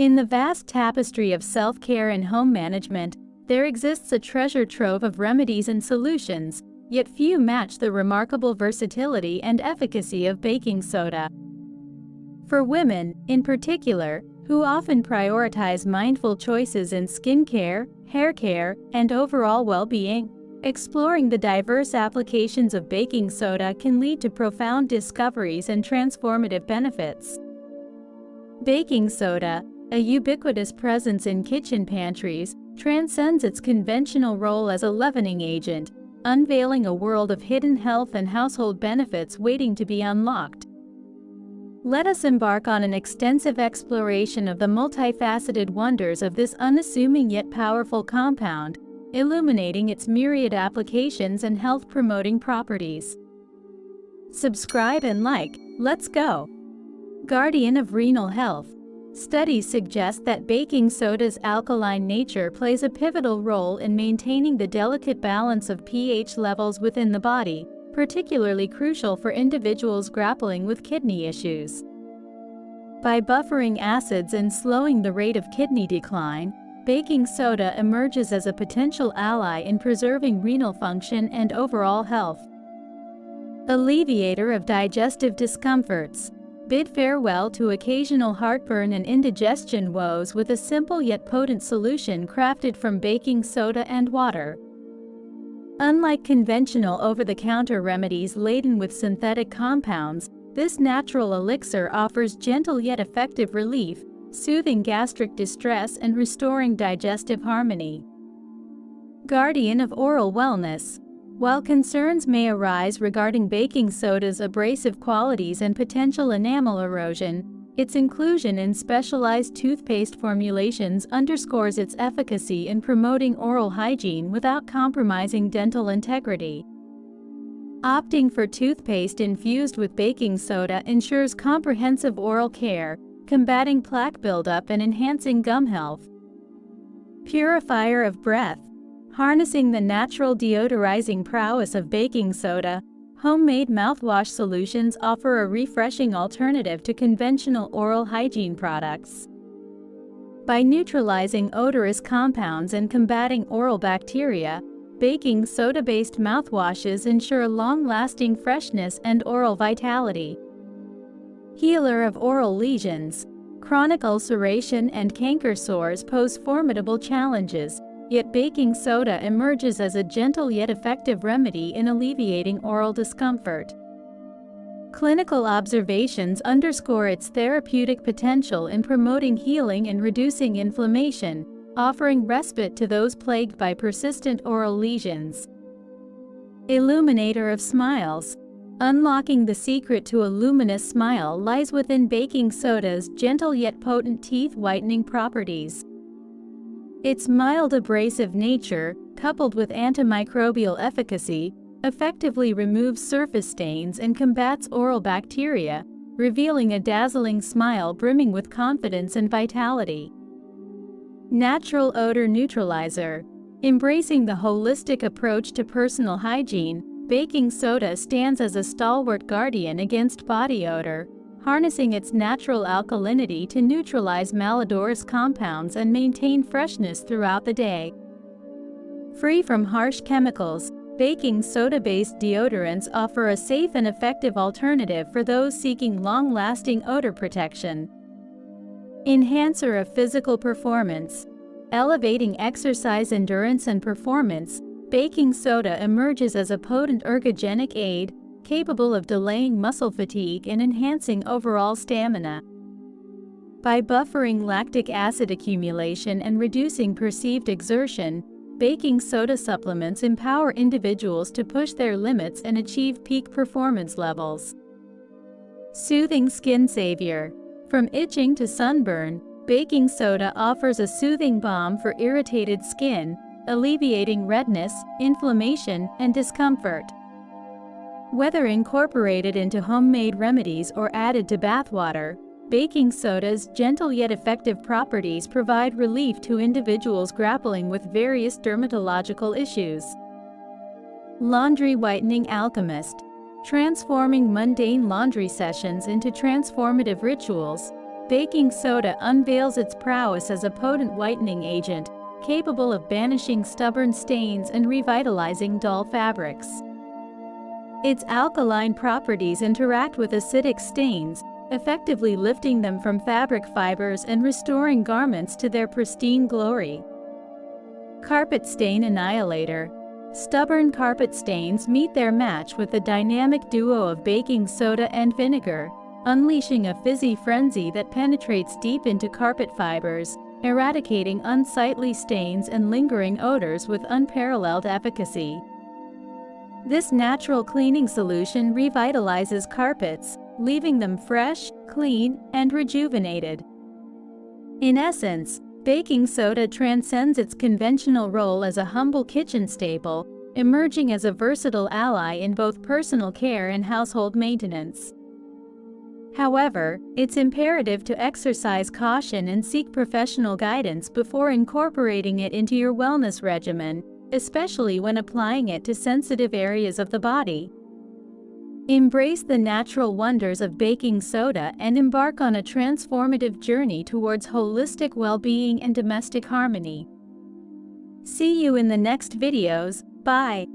In the vast tapestry of self-care and home management, there exists a treasure trove of remedies and solutions, yet few match the remarkable versatility and efficacy of baking soda. For women, in particular, who often prioritize mindful choices in skincare, hair care, and overall well-being, exploring the diverse applications of baking soda can lead to profound discoveries and transformative benefits. Baking soda, a ubiquitous presence in kitchen pantries, transcends its conventional role as a leavening agent, unveiling a world of hidden health and household benefits waiting to be unlocked. Let us embark on an extensive exploration of the multifaceted wonders of this unassuming yet powerful compound, illuminating its myriad applications and health-promoting properties. Subscribe and like, let's go! Guardian of renal health. Studies suggest that baking soda's alkaline nature plays a pivotal role in maintaining the delicate balance of pH levels within the body, particularly crucial for individuals grappling with kidney issues. By buffering acids and slowing the rate of kidney decline, baking soda emerges as a potential ally in preserving renal function and overall health. Alleviator of digestive discomforts. Bid farewell to occasional heartburn and indigestion woes with a simple yet potent solution crafted from baking soda and water. Unlike conventional over-the-counter remedies laden with synthetic compounds, this natural elixir offers gentle yet effective relief, soothing gastric distress and restoring digestive harmony. Guardian of oral wellness. While concerns may arise regarding baking soda's abrasive qualities and potential enamel erosion, its inclusion in specialized toothpaste formulations underscores its efficacy in promoting oral hygiene without compromising dental integrity. Opting for toothpaste infused with baking soda ensures comprehensive oral care, combating plaque buildup and enhancing gum health. Purifier of breath. Harnessing the natural deodorizing prowess of baking soda, homemade mouthwash solutions offer a refreshing alternative to conventional oral hygiene products. By neutralizing odorous compounds and combating oral bacteria, baking soda-based mouthwashes ensure long-lasting freshness and oral vitality. Healer of oral lesions. Chronic ulceration and canker sores pose formidable challenges, yet baking soda emerges as a gentle yet effective remedy in alleviating oral discomfort. Clinical observations underscore its therapeutic potential in promoting healing and reducing inflammation, offering respite to those plagued by persistent oral lesions. Illuminator of smiles. Unlocking the secret to a luminous smile lies within baking soda's gentle yet potent teeth-whitening properties. Its mild abrasive nature, coupled with antimicrobial efficacy, effectively removes surface stains and combats oral bacteria, revealing a dazzling smile brimming with confidence and vitality. Natural odor neutralizer. Embracing the holistic approach to personal hygiene, baking soda stands as a stalwart guardian against body odor, harnessing its natural alkalinity to neutralize malodorous compounds and maintain freshness throughout the day. Free from harsh chemicals, baking soda-based deodorants offer a safe and effective alternative for those seeking long-lasting odor protection. Enhancer of physical performance. Elevating exercise endurance and performance, baking soda emerges as a potent ergogenic aid, capable of delaying muscle fatigue and enhancing overall stamina. By buffering lactic acid accumulation and reducing perceived exertion, baking soda supplements empower individuals to push their limits and achieve peak performance levels. Soothing skin savior. From itching to sunburn, baking soda offers a soothing balm for irritated skin, alleviating redness, inflammation, and discomfort. Whether incorporated into homemade remedies or added to bathwater, baking soda's gentle yet effective properties provide relief to individuals grappling with various dermatological issues. Laundry whitening alchemist. Transforming mundane laundry sessions into transformative rituals, baking soda unveils its prowess as a potent whitening agent, capable of banishing stubborn stains and revitalizing dull fabrics. Its alkaline properties interact with acidic stains, effectively lifting them from fabric fibers and restoring garments to their pristine glory. Carpet Stain Annihilator. Stubborn carpet stains meet their match with the dynamic duo of baking soda and vinegar, unleashing a fizzy frenzy that penetrates deep into carpet fibers, eradicating unsightly stains and lingering odors with unparalleled efficacy. This natural cleaning solution revitalizes carpets, leaving them fresh, clean, and rejuvenated. In essence, baking soda transcends its conventional role as a humble kitchen staple, emerging as a versatile ally in both personal care and household maintenance. However, it's imperative to exercise caution and seek professional guidance before incorporating it into your wellness regimen, especially when applying it to sensitive areas of the body. Embrace the natural wonders of baking soda and embark on a transformative journey towards holistic well-being and domestic harmony. See you in the next videos. Bye.